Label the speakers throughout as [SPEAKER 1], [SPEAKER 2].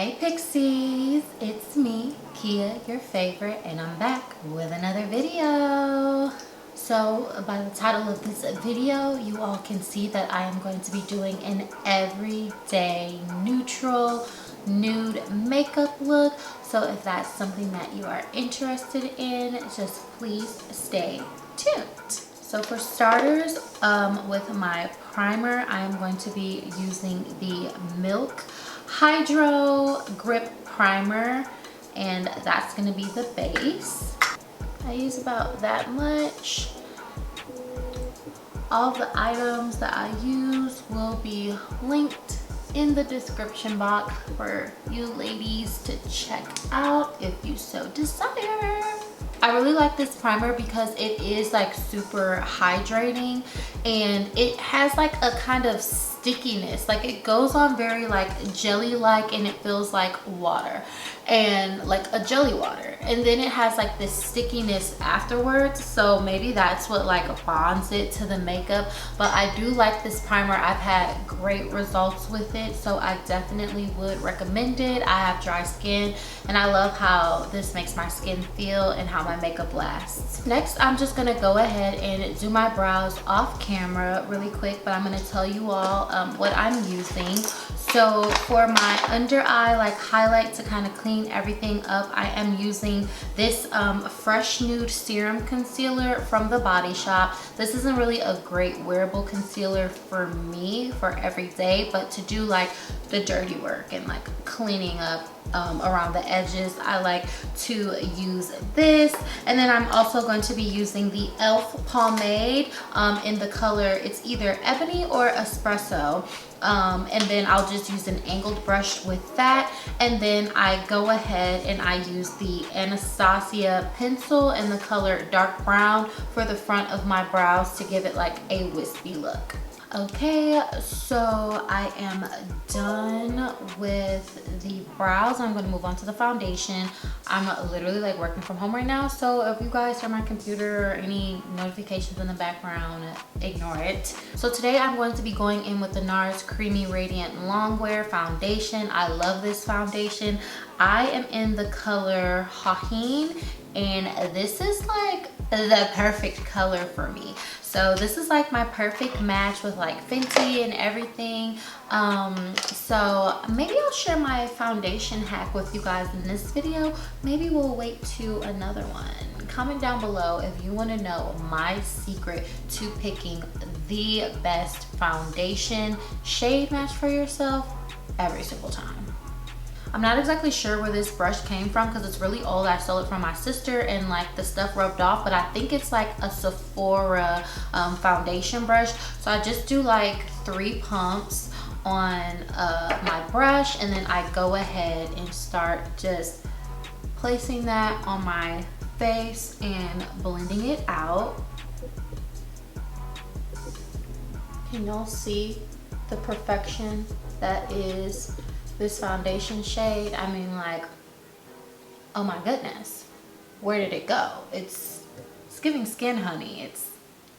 [SPEAKER 1] Hey Pixies, it's me, Kia, your favorite, and I'm back with another video. So by the title of this video, you all can see that I am going to be doing an everyday neutral nude makeup look. So if that's something that you are interested in, just please stay tuned. So for starters, with my primer, I am going to be using the Milk Hydro Grip Primer, and that's going to be the base. I use about that much. All the items that I use will be linked in the description box for you ladies to check out if you so desire. I really like this primer because it is like super hydrating and it has like a kind of stickiness. Like it goes on very like jelly-like, and it feels like water, and like a jelly water, and then it has like this stickiness afterwards. So maybe that's what like bonds it to the makeup. But I do like this primer. I've had great results with it, so I definitely would recommend it. I have dry skin and I love how this makes my skin feel and how my makeup lasts. Next, I'm just gonna go ahead and do my brows off camera really quick, but I'm gonna tell you all what I'm using. So for my under eye like highlight to kind of clean everything up, I am using this Fresh Nude Serum Concealer from the Body Shop. This isn't really a great wearable concealer for me for every day, but to do like the dirty work and like cleaning up around the edges, I like to use this. And then I'm also going to be using the e.l.f. pomade in the color, it's either ebony or espresso. And then I'll just use an angled brush with that. And then I go ahead and I use the Anastasia pencil in the color dark brown for the front of my brows to give it like a wispy look. Okay, so I am done with the brows. I'm going to move on to the foundation. I'm literally like working from home right now, so if you guys hear my computer or any notifications in the background, ignore it. So today I'm going to be going in with the NARS Creamy Radiant Longwear Foundation. I love this foundation. I am in the color Hahine, and this is like the perfect color for me. So this is like my perfect match with like Fenty and everything. So maybe I'll share my foundation hack with you guys in this video. Maybe we'll wait to another one. Comment down below if you want to know my secret to picking the best foundation shade match for yourself every single time. I'm not exactly sure where this brush came from because it's really old. I stole it from my sister and like the stuff rubbed off, but I think it's like a Sephora foundation brush. So I just do like 3 pumps on my brush, and then I go ahead and start just placing that on my face and blending it out. Can y'all see the perfection that is this foundation shade? I mean, like, oh my goodness, where did it go? It's giving skin, honey. It's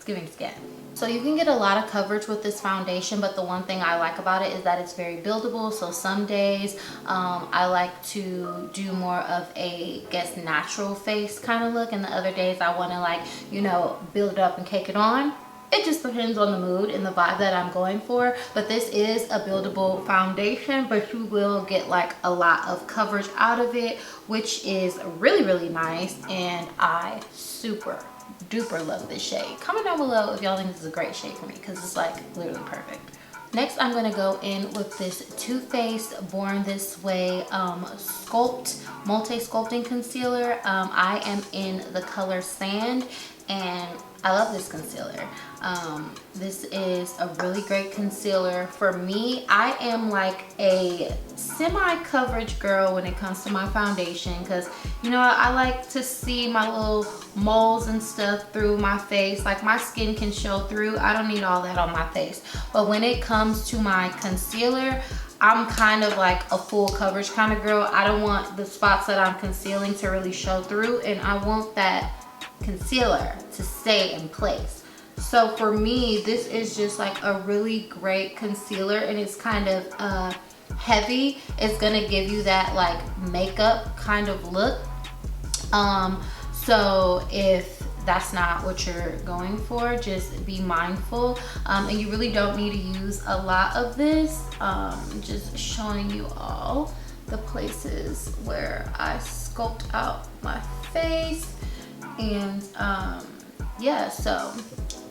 [SPEAKER 1] giving skin. So you can get a lot of coverage with this foundation, but the one thing I like about it is that it's very buildable. So some days I like to do more of a guess natural face kind of look, and the other days I want to like, you know, build it up and cake it on. It just depends on the mood and the vibe that I'm going for. But this is a buildable foundation, but you will get like a lot of coverage out of it, which is really, really nice. And I super duper love this shade. Comment down below if y'all think this is a great shade for me, because it's like literally perfect. Next, I'm going to go in with this Too Faced Born This Way Multi-Sculpting Concealer. I am in the color Sand, and I love this concealer. This is a really great concealer for me. I am like a semi-coverage girl when it comes to my foundation, because you know I like to see my little moles and stuff through my face. Like my skin can show through. I don't need all that on my face. But when it comes to my concealer, I'm kind of like a full coverage kind of girl. I don't want the spots that I'm concealing to really show through, and I want that concealer to stay in place. So for me, this is just like a really great concealer, and it's kind of heavy, it's gonna give you that like makeup kind of look. So if that's not what you're going for, just be mindful. And you really don't need to use a lot of this. Just showing you all the places where I sculpt out my face. And yeah, so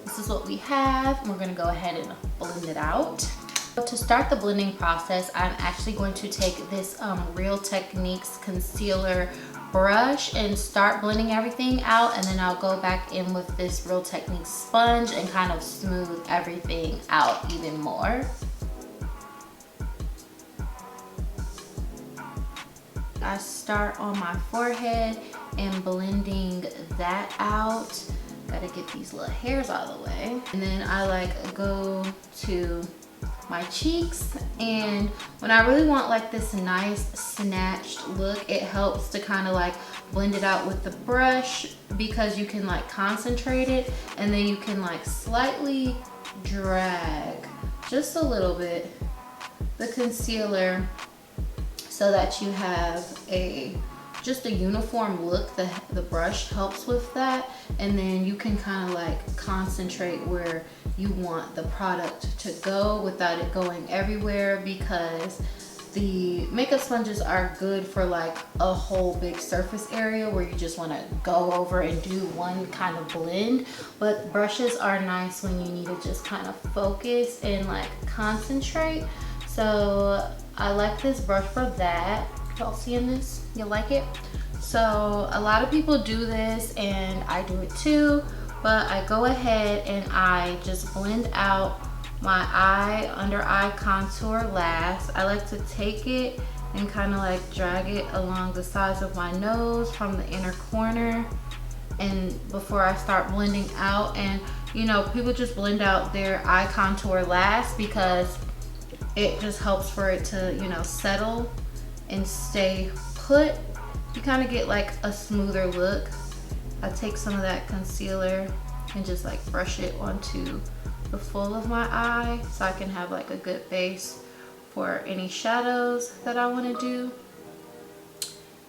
[SPEAKER 1] this is what we have. We're gonna go ahead and blend it out. To start the blending process, I'm actually going to take this Real Techniques concealer brush and start blending everything out, and then I'll go back in with this Real Techniques sponge and kind of smooth everything out even more. I start on my forehead and blending that out. Gotta get these little hairs out of the way. And then I like go to my cheeks, and when I really want like this nice snatched look, it helps to kind of like blend it out with the brush, because you can like concentrate it and then you can like slightly drag just a little bit the concealer so that you have just a uniform look. The brush helps with that, and then you can kind of like concentrate where you want the product to go without it going everywhere, because the makeup sponges are good for like a whole big surface area where you just want to go over and do one kind of blend, but brushes are nice when you need to just kind of focus and like concentrate. So I like this brush for that. Y'all seeing this? You like it? So a lot of people do this, and I do it too, but I go ahead and I just blend out my under eye contour last. I like to take it and kind of like drag it along the sides of my nose from the inner corner, and before I start blending out. And you know, people just blend out their eye contour last because it just helps for it to, you know, settle and stay put. You kind of get like a smoother look. I take some of that concealer and just like brush it onto the full of my eye so I can have like a good base for any shadows that I want to do.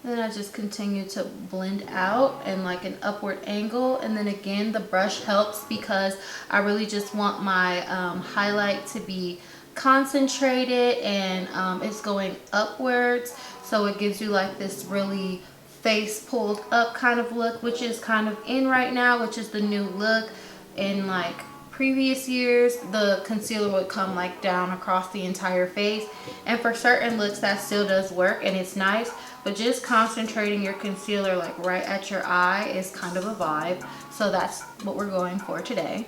[SPEAKER 1] Then I just continue to blend out in like an upward angle, and then again the brush helps because I really just want my highlight to be concentrated, and it's going upwards, so it gives you like this really face pulled up kind of look, which is kind of in right now, which is the new look. In like previous years, the concealer would come like down across the entire face, and for certain looks that still does work and it's nice, but just concentrating your concealer like right at your eye is kind of a vibe. So that's what we're going for today.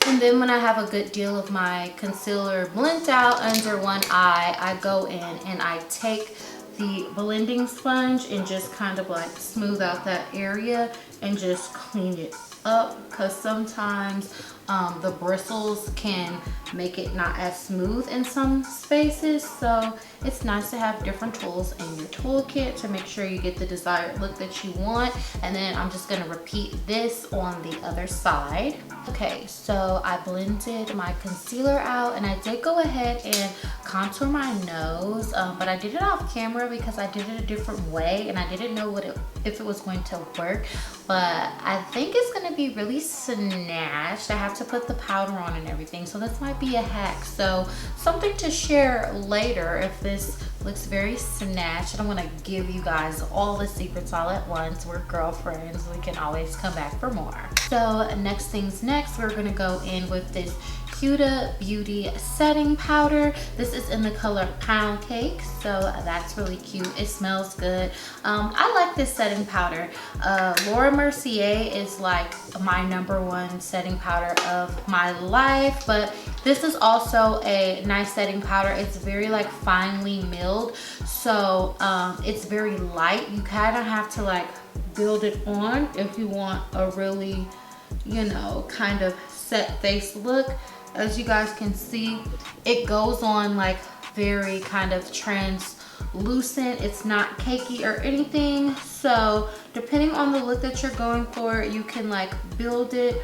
[SPEAKER 1] And then when I have a good deal of my concealer blended out under one eye, I go in and I take the blending sponge and just kind of like smooth out that area and just clean it up, because sometimes the bristles can make it not as smooth in some spaces. So it's nice to have different tools in your toolkit to make sure you get the desired look that you want. And then I'm just gonna repeat this on the other side. Okay, so I blended my concealer out, and I did go ahead and contour my nose, but I did it off camera because I did it a different way and I didn't know if it was going to work. But I think it's gonna be really snatched. I have to put the powder on and everything, so this might be a hack. So something to share later if this looks very snatched. I don't want to give you guys all the secrets all at once. We're girlfriends, we can always come back for more. So next things next, we're gonna go in with this Huda Beauty setting powder. This is in the color Pound Cake, so that's really cute. It smells good. I like this setting powder. Laura Mercier is like my #1 setting powder of my life, but this is also a nice setting powder. It's very like finely milled, so it's very light. You kind of have to like build it on if you want a really, you know, kind of set face look. As you guys can see, it goes on like very kind of translucent. It's not cakey or anything. So depending on the look that you're going for, you can like build it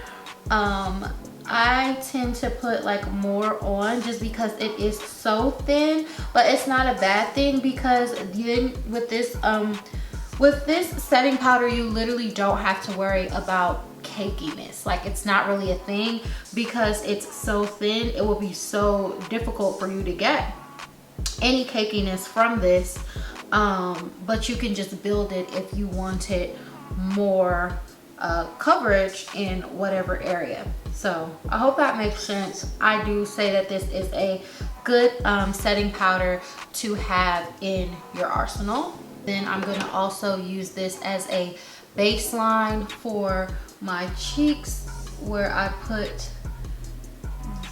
[SPEAKER 1] I tend to put like more on just because it is so thin, but it's not a bad thing because then with this setting powder, you literally don't have to worry about cakiness. Like, it's not really a thing because it's so thin. It will be so difficult for you to get any cakiness from this, but you can just build it if you wanted more coverage in whatever area. So I hope that makes sense. I do say that this is a good setting powder to have in your arsenal. Then I'm going to also use this as a baseline for my cheeks, where I put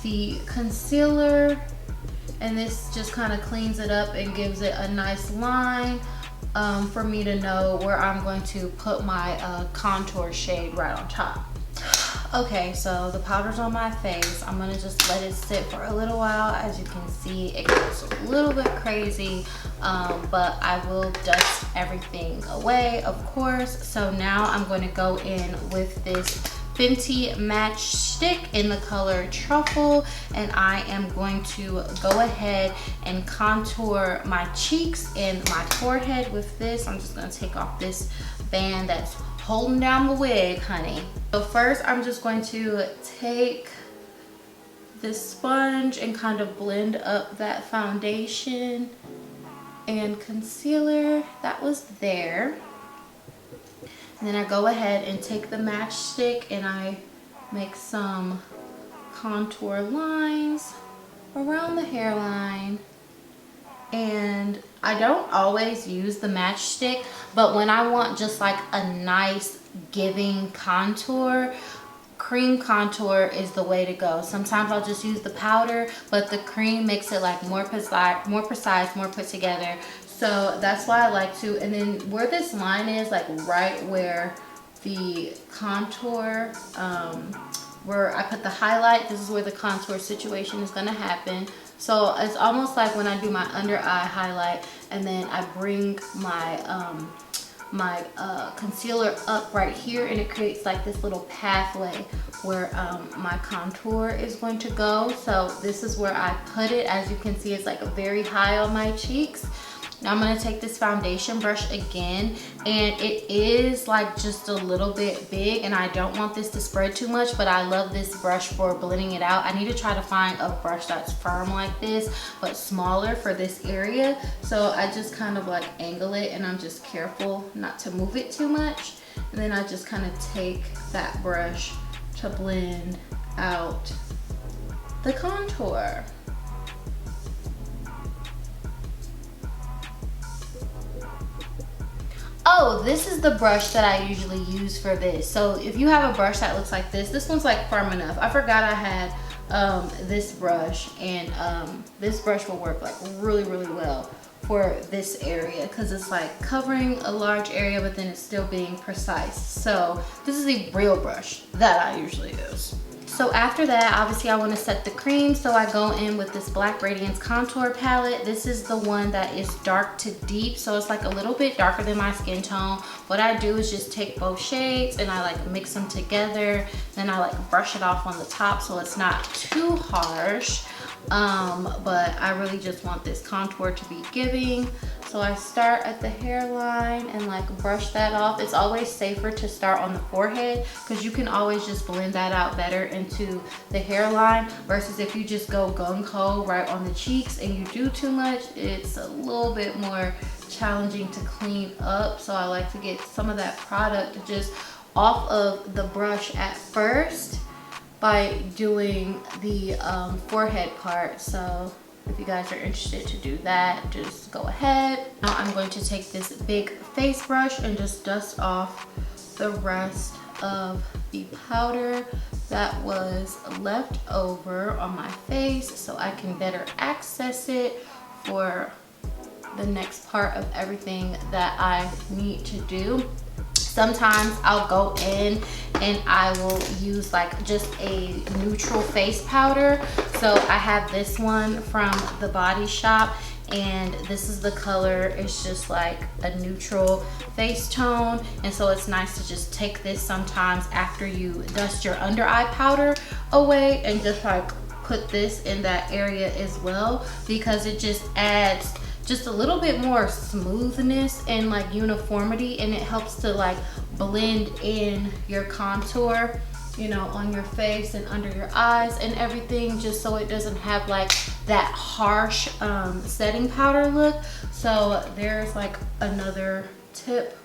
[SPEAKER 1] the concealer, and this just kind of cleans it up and gives it a nice line for me to know where I'm going to put my contour shade right on top. Okay, so the powder's on my face. I'm gonna just let it sit for a little while. As you can see, it goes a little bit crazy, but I will dust everything away, of course. So now I'm going to go in with this Fenty Match Stick in the color Truffle, and I am going to go ahead and contour my cheeks and my forehead with this. I'm just gonna take off this band that's holding down the wig, honey. So first, I'm just going to take this sponge and kind of blend up that foundation and concealer that was there. And then I go ahead and take the matchstick and I make some contour lines around the hairline. And I don't always use the matchstick, but when I want just like a nice giving contour, cream contour is the way to go. Sometimes I'll just use the powder, but the cream makes it like more precise, more put together. So that's why I like to. And then where this line is, like right where the contour, where I put the highlight, this is where the contour situation is gonna happen. So it's almost like when I do my under eye highlight and then I bring my concealer up right here, and it creates like this little pathway where my contour is going to go. So this is where I put it. As you can see, it's like very high on my cheeks. Now I'm going to take this foundation brush again, and it is like just a little bit big, and I don't want this to spread too much, but I love this brush for blending it out. I need to try to find a brush that's firm like this but smaller for this area. So I just kind of like angle it, and I'm just careful not to move it too much, and then I just kind of take that brush to blend out the contour. Oh, this is the brush that I usually use for this. So if you have a brush that looks like this one's like firm enough. I forgot I had this brush, and this brush will work like really well for this area because it's like covering a large area, but then it's still being precise. So this is the real brush that I usually use. So after that, obviously I want to set the cream, so I go in with this black Radiance contour palette. This is the one that is dark to deep, so it's like a little bit darker than my skin tone. What I do is just take both shades and I like mix them together, then I like brush it off on the top so it's not too harsh. But I really just want this contour to be giving. So I start at the hairline and like brush that off. It's always safer to start on the forehead because you can always just blend that out better into the hairline, versus if you just go gung-ho right on the cheeks and you do too much, it's a little bit more challenging to clean up. So I like to get some of that product just off of the brush at first by doing the forehead part. So if you guys are interested to do that, just go ahead. Now I'm going to take this big face brush and just dust off the rest of the powder that was left over on my face so I can better access it for the next part of everything that I need to do. Sometimes I'll go in and I will use like just a neutral face powder. So I have this one from the Body Shop, and this is the color. It's just like a neutral face tone, and so it's nice to just take this sometimes after you dust your under eye powder away and just like put this in that area as well, because it just adds just a little bit more smoothness and like uniformity, and it helps to like blend in your contour, you know, on your face and under your eyes and everything, just so it doesn't have like that harsh setting powder look. So there's like another tip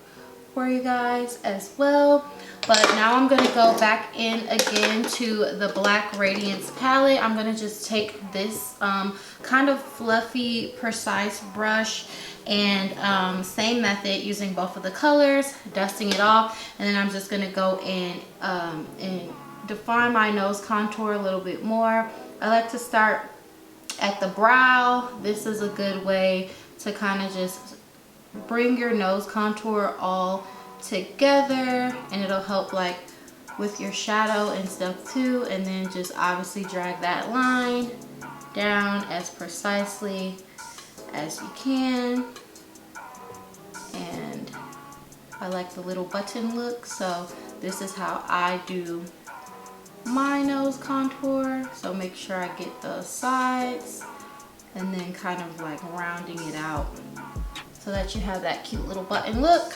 [SPEAKER 1] for you guys as well. But now I'm gonna go back in again to the Black Radiance palette. I'm gonna just take this kind of fluffy, precise brush, and same method, using both of the colors, dusting it off, and then I'm just gonna go in and define my nose contour a little bit more. I like to start at the brow. This is a good way to kind of just bring your nose contour all together, and it'll help like with your shadow and stuff too. And then just obviously drag that line down as precisely as you can. And I like the little button look, so this is how I do my nose contour. So make sure I get the sides and then kind of like rounding it out so that you have that cute little button look.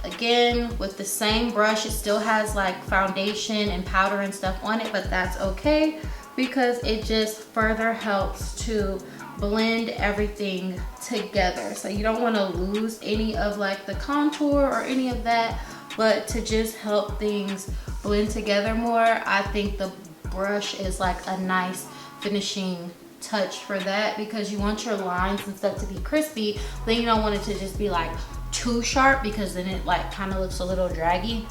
[SPEAKER 1] Again, with the same brush, it still has like foundation and powder and stuff on it, but that's okay because it just further helps to blend everything together. So you don't want to lose any of like the contour or any of that, but to just help things blend together more, I think the brush is like a nice finishing touch for that, because you want your lines and stuff to be crispy, then you don't want it to just be like too sharp, because then it like kind of looks a little draggy.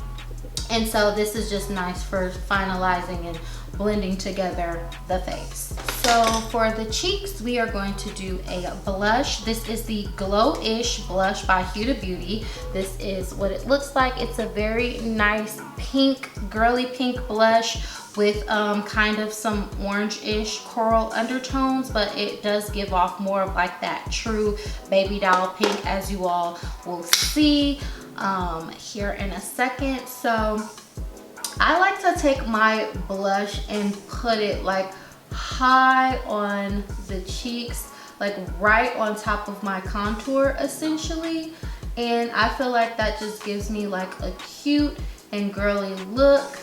[SPEAKER 1] And so this is just nice for finalizing and blending together the face. So for the cheeks, we are going to do a blush. This is the Glow-ish blush by Huda Beauty. This is what it looks like. It's a very nice pink, girly pink blush with kind of some orange-ish coral undertones, but it does give off more of like that true baby doll pink, as you all will see here in a second. So I like to take my blush and put it like high on the cheeks, like right on top of my contour essentially, and I feel like that just gives me like a cute and girly look.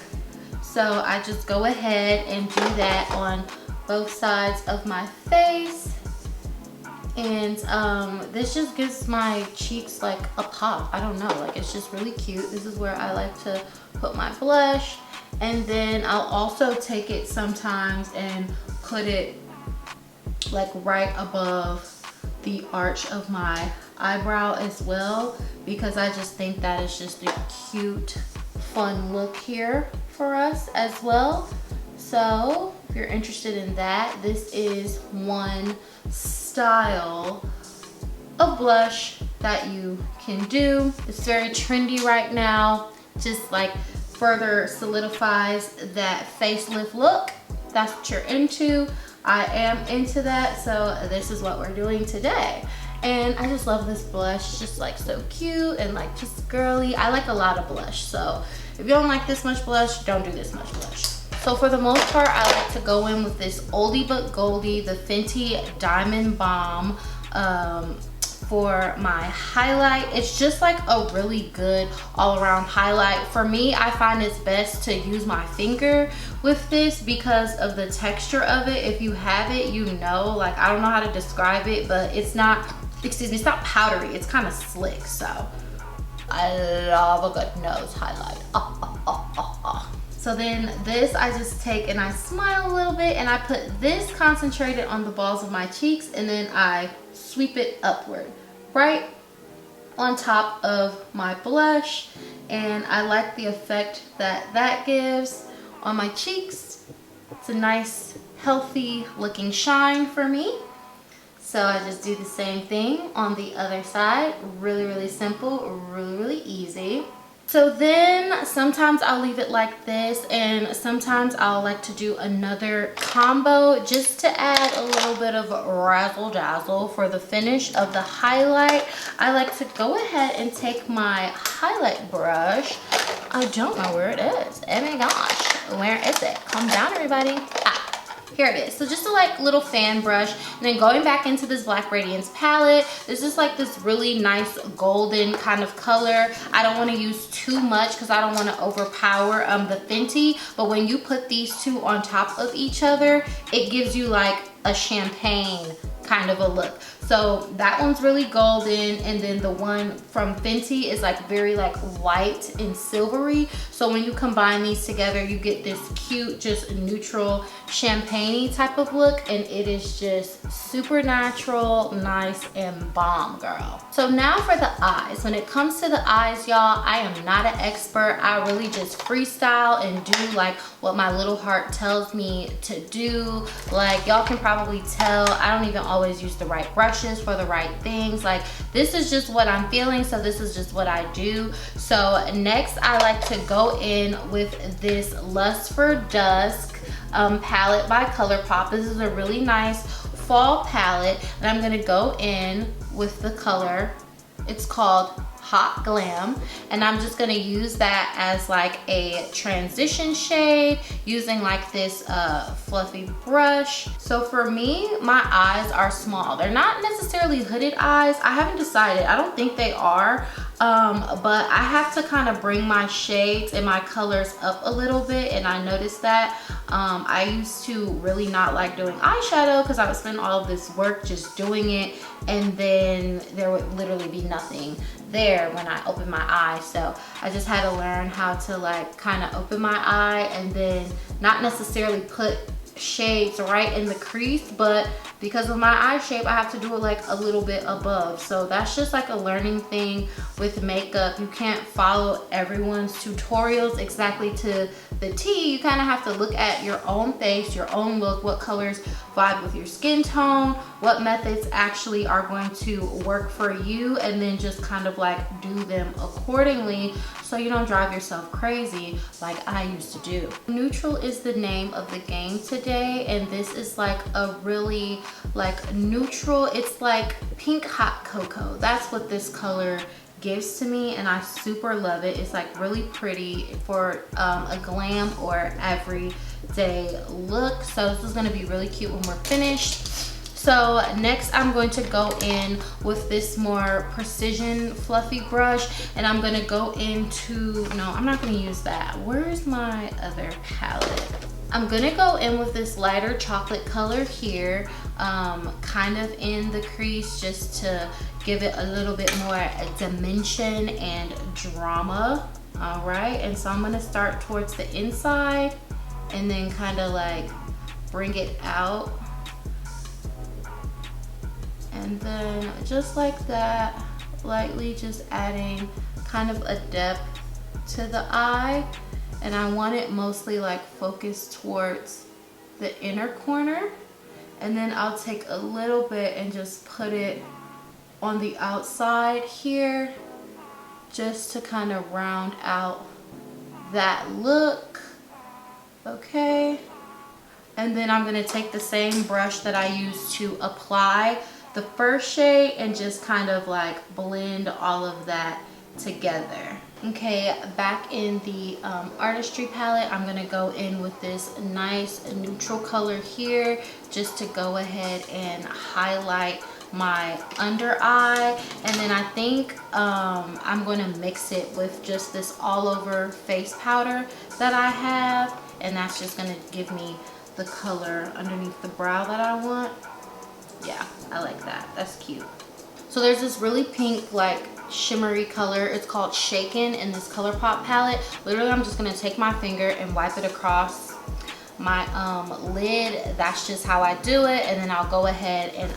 [SPEAKER 1] So I just go ahead and do that on both sides of my face, and this just gives my cheeks like a pop. I don't know, like it's just really cute. This is where I like to put my blush, and then I'll also take it sometimes and put it like right above the arch of my eyebrow as well, because I just think that is just a cute, fun look here for us as well. So if you're interested in that, this is one style of blush that you can do. It's very trendy right now, just like further solidifies that facelift look. That's what you're into. I am into that, so this is what we're doing today. And I just love this blush. It's just like so cute and like just girly. I like a lot of blush, so if you don't like this much blush, don't do this much blush. So for the most part, I like to go in with this oldie but goldie, the Fenty Diamond Bomb for my highlight. It's just like a really good all-around highlight. For me, I find it's best to use my finger with this because of the texture of it. If you have it, you know, like I don't know how to describe it, but it's not, excuse me, it's not powdery, it's kind of slick. So I love a good nose highlight. So then this, I just take and I smile a little bit, and I put this concentrated on the balls of my cheeks, and then I sweep it upward, right on top of my blush. And I like the effect that that gives on my cheeks. It's a nice, healthy looking shine for me. So I just do the same thing on the other side. Really, really simple, really, really easy. So then sometimes I'll leave it like this, and sometimes I'll like to do another combo just to add a little bit of razzle dazzle for the finish of the highlight. I like to go ahead and take my highlight brush. I don't know where it is. Oh my gosh, where is it? Calm down, everybody. Here it is. So just a like little fan brush, and then going back into this Black Radiance palette. This is like this really nice golden kind of color. I don't want to use too much because I don't want to overpower the Fenty, but when you put these two on top of each other, it gives you like a champagne kind of a look. So that one's really golden, and then the one from Fenty is like very like white and silvery. So when you combine these together, you get this cute, just neutral champagne-y type of look, and it is just super natural, nice, and bomb, girl. So now for the eyes. When it comes to the eyes, y'all, I am not an expert. I really just freestyle and do like what my little heart tells me to do. Like y'all can probably tell, I don't even always use the right brushes for the right things. Like this is just what I'm feeling, so this is just what I do. So next I like to go in with this Lust for Dusk palette by ColourPop. This is a really nice fall palette, and I'm gonna go in with the color. It's called Hot Glam, and I'm just gonna use that as like a transition shade using like this fluffy brush. So for me, my eyes are small. They're not necessarily hooded eyes. I haven't decided. I don't think they are, but I have to kind of bring my shades and my colors up a little bit, and I noticed that I used to really not like doing eyeshadow because I would spend all of this work just doing it, and then there would literally be nothing there when I open my eye. So I just had to learn how to like kind of open my eye and then not necessarily put shades right in the crease, but because of my eye shape, I have to do it like a little bit above. So that's just like a learning thing with makeup. You can't follow everyone's tutorials exactly to the T. You kind of have to look at your own face, your own look, what colors vibe with your skin tone, what methods actually are going to work for you, and then just kind of like do them accordingly so you don't drive yourself crazy like I used to do. Neutral is the name of the game today, and this is like a really like neutral, it's like pink hot cocoa. That's what this color gives to me, and I super love it. It's like really pretty for a glam or everyday look. So this is going to be really cute when we're finished. So next I'm going to go in with this more precision fluffy brush, and I'm going to go into, no, I'm not going to use that. Where's my other palette? I'm gonna go in with this lighter chocolate color here, kind of in the crease, just to give it a little bit more dimension and drama. All right, and so I'm gonna start towards the inside and then kind of like bring it out. And then just like that, lightly just adding kind of a depth to the eye. And I want it mostly like focused towards the inner corner. And then I'll take a little bit and just put it on the outside here, just to kind of round out that look. Okay. And then I'm gonna take the same brush that I used to apply the first shade and just kind of like blend all of that together. Okay, back in the Artistry palette, I'm gonna go in with this nice neutral color here, just to go ahead and highlight my under eye. And then I think I'm gonna mix it with just this all over face powder that I have, and that's just gonna give me the color underneath the brow that I want. Yeah, I like that. That's cute. So there's this really pink, like shimmery color. It's called Shaken in this ColourPop palette. Literally, I'm just gonna take my finger and wipe it across my lid. That's just how I do it. And then I'll go ahead and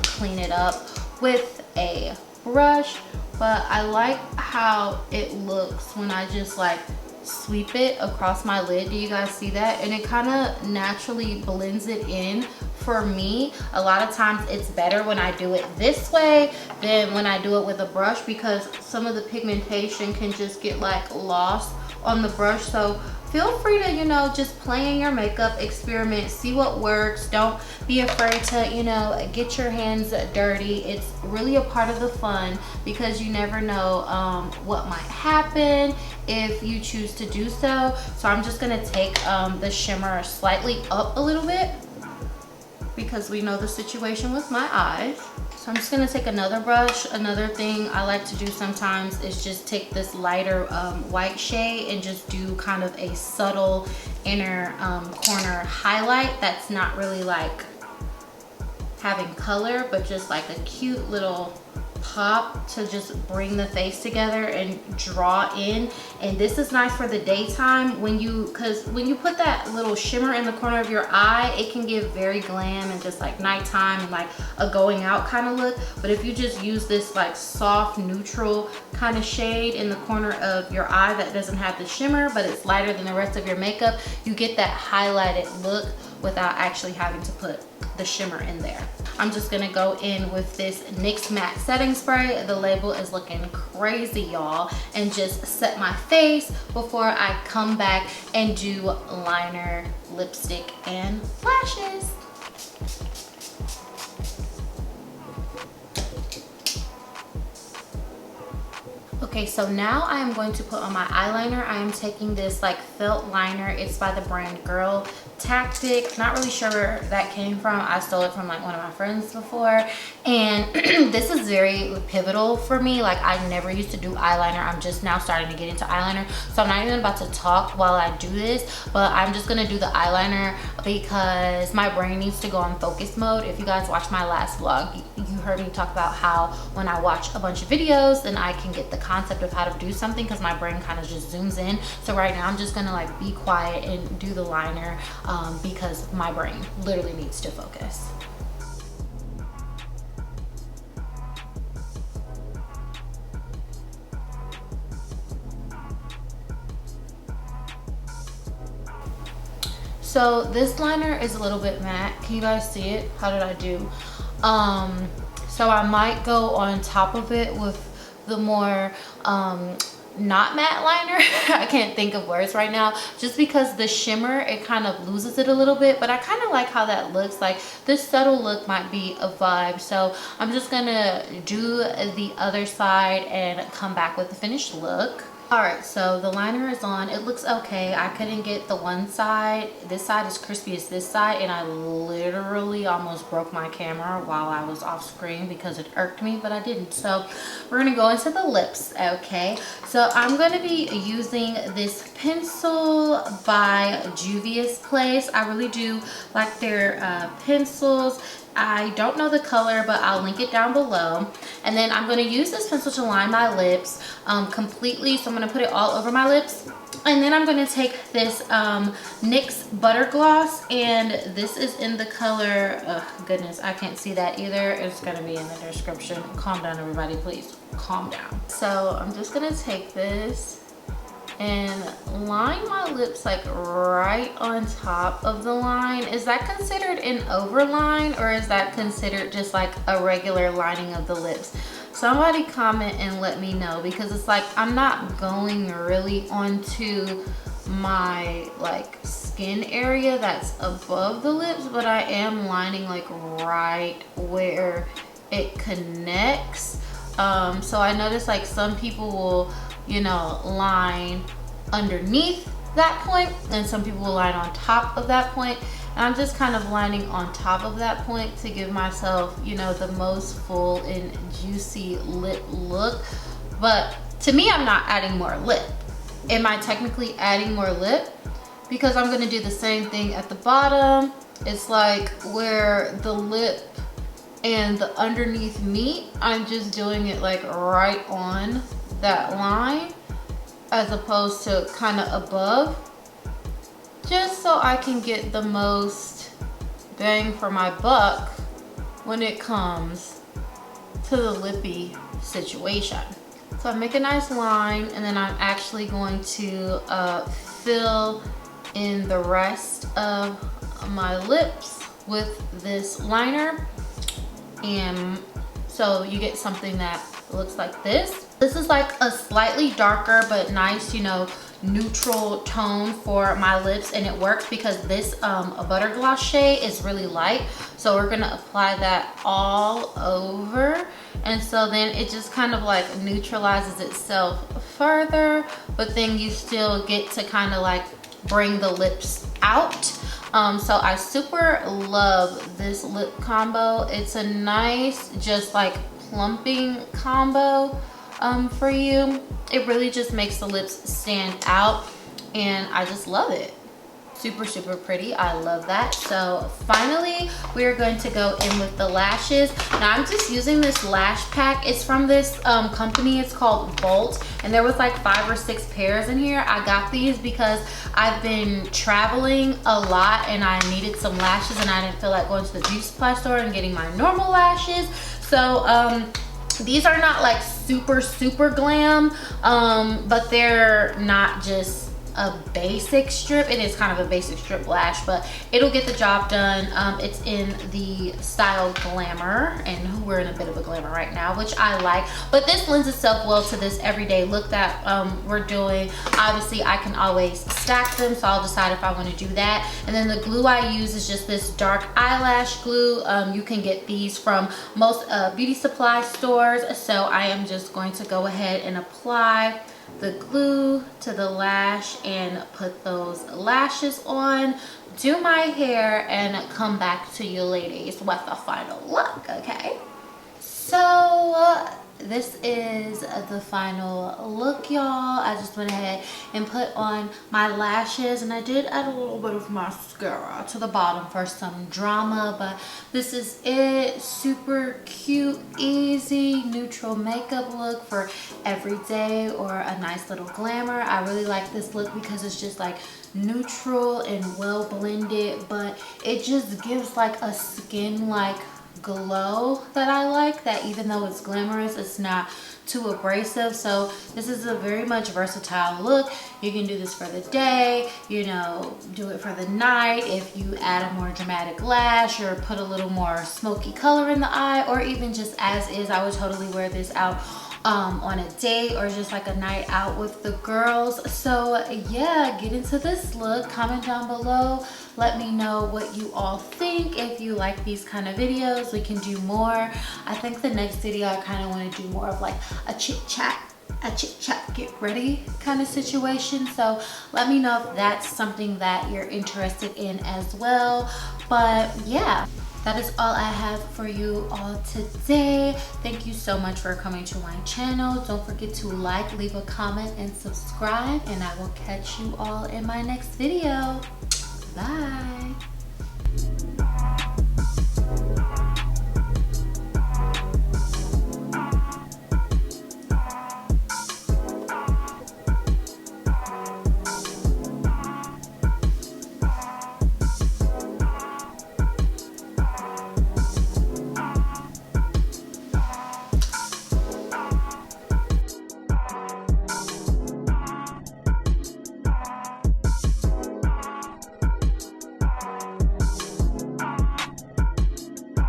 [SPEAKER 1] clean it up with a brush. But I like how it looks when I just like sweep it across my lid. Do you guys see that? And it kind of naturally blends it in for me, a lot of times it's better when I do it this way than when I do it with a brush, because some of the pigmentation can just get like lost on the brush. So feel free to, you know, just play in your makeup, experiment, see what works. Don't be afraid to, you know, get your hands dirty. It's really a part of the fun, because you never know what might happen if you choose to do so. So I'm just gonna take the shimmer slightly up a little bit, because we know the situation with my eyes. So I'm just gonna take another brush. Another thing I like to do sometimes is just take this lighter white shade and just do kind of a subtle inner corner highlight that's not really like having color, but just like a cute little pop to just bring the face together and draw in. And this is nice for the daytime when you, because when you put that little shimmer in the corner of your eye, it can give very glam and just like nighttime and like a going out kind of look. But if you just use this like soft neutral kind of shade in the corner of your eye that doesn't have the shimmer, but it's lighter than the rest of your makeup, you get that highlighted look without actually having to put the shimmer in there. I'm just gonna go in with this NYX matte setting spray. The label is looking crazy, y'all, and just set my face before I come back and do liner, lipstick, and lashes. Okay, so now I am going to put on my eyeliner. I am taking this like felt liner. It's by the brand Girl Tactic. Not really sure where that came from. I stole it from like one of my friends before, and this is very pivotal for me. Like, I never used to do eyeliner. I'm just now starting to get into eyeliner, so I'm not even about to talk while I do this, but I'm just gonna do the eyeliner because my brain needs to go on focus mode. If you guys watched my last vlog, you heard me talk about how when I watch a bunch of videos, then I can get the concept of how to do something because my brain kind of just zooms in. So right now I'm just gonna like be quiet and do the liner because my brain literally needs to focus. So this liner is a little bit matte. Can you guys see it? How did I do? So I might go on top of it with the more not matte liner. I can't think of words right now, just because the shimmer, it kind of loses it a little bit, but I kind of like how that looks. Like, this subtle look might be a vibe. So I'm just gonna do the other side and come back with the finished look. All right, so the liner is on. It looks okay. I couldn't get the one side. This side is crispy as this side, and I literally almost broke my camera while I was off screen because it irked me, but I didn't. So we're gonna go into the lips, okay? So I'm gonna be using this pencil by Juvia's Place. I really do like their pencils. I don't know the color, but I'll link it down below. And then I'm going to use this pencil to line my lips completely. So I'm going to put it all over my lips. And then I'm going to take this NYX Butter Gloss. And this is in the color, oh goodness, I can't see that either. It's going to be in the description. Calm down, everybody, please. Calm down. So I'm just going to take this and line my lips like right on top of the line. Is that considered an overline, or is that considered just like a regular lining of the lips? Somebody comment and let me know, because it's like I'm not going really onto my like skin area that's above the lips, but I am lining like right where it connects. So I noticed like some people will, you know, line underneath that point, and some people will line on top of that point. And I'm just kind of lining on top of that point to give myself, you know, the most full and juicy lip look. But to me, I'm not adding more lip. Am I technically adding more lip? Because I'm going to do the same thing at the bottom. It's like where the lip and the underneath meet, I'm just doing it like right on that line as opposed to kind of above, just so I can get the most bang for my buck when it comes to the lippy situation. So I make a nice line, and then I'm actually going to fill in the rest of my lips with this liner. And so you get something that looks like this. This is like a slightly darker but nice, you know, neutral tone for my lips, and it works because this a butter gloss shade is really light. So we're gonna apply that all over, and so then it just kind of like neutralizes itself further, but then you still get to kind of like bring the lips out. So I super love this lip combo. It's a nice just like plumping combo for you. It really just makes the lips stand out, and I just love it. Super, super pretty. I love that. So finally, we are going to go in with the lashes. Now I'm just using this lash pack. It's from this company. It's called Bolt, and there was like 5 or 6 pairs in here. I got these because I've been traveling a lot and I needed some lashes, and I didn't feel like going to the beauty supply store and getting my normal lashes. So these are not like super glam, but they're not just a basic strip. It is kind of a basic strip lash, but it'll get the job done. It's in the style Glamour, and we're in a bit of a glamour right now, which I like, but this lends itself well to this everyday look that we're doing. Obviously I can always stack them, so I'll decide if I want to do that. And then the glue I use is just this dark eyelash glue. You can get these from most beauty supply stores, so I am just going to go ahead and apply the glue to the lash and put those lashes on, do my hair, and come back to you ladies with the final look. Okay, so this is the final look, y'all. I just went ahead and put on my lashes, and I did add a little bit of mascara to the bottom for some drama, but this is it. Super cute, easy, neutral makeup look for every day or a nice little glamour. I really like this look because it's just like neutral and well blended, but it just gives like a skin like glow that I like, that even though it's glamorous, it's not too abrasive. So this is a very much versatile look. You can do this for the day, you know, do it for the night if you add a more dramatic lash or put a little more smoky color in the eye, or even just as is. I would totally wear this out on a date or just like a night out with the girls. So yeah, get into this look. Comment down below, let me know what you all think. If you like these kind of videos, we can do more. I think the next video I kind of want to do more of like a chit chat get ready kind of situation. So let me know if that's something that you're interested in as well. But yeah, that is all I have for you all today. Thank you so much for coming to my channel. Don't forget to like, leave a comment, and subscribe, and I will catch you all in my next video. Bye.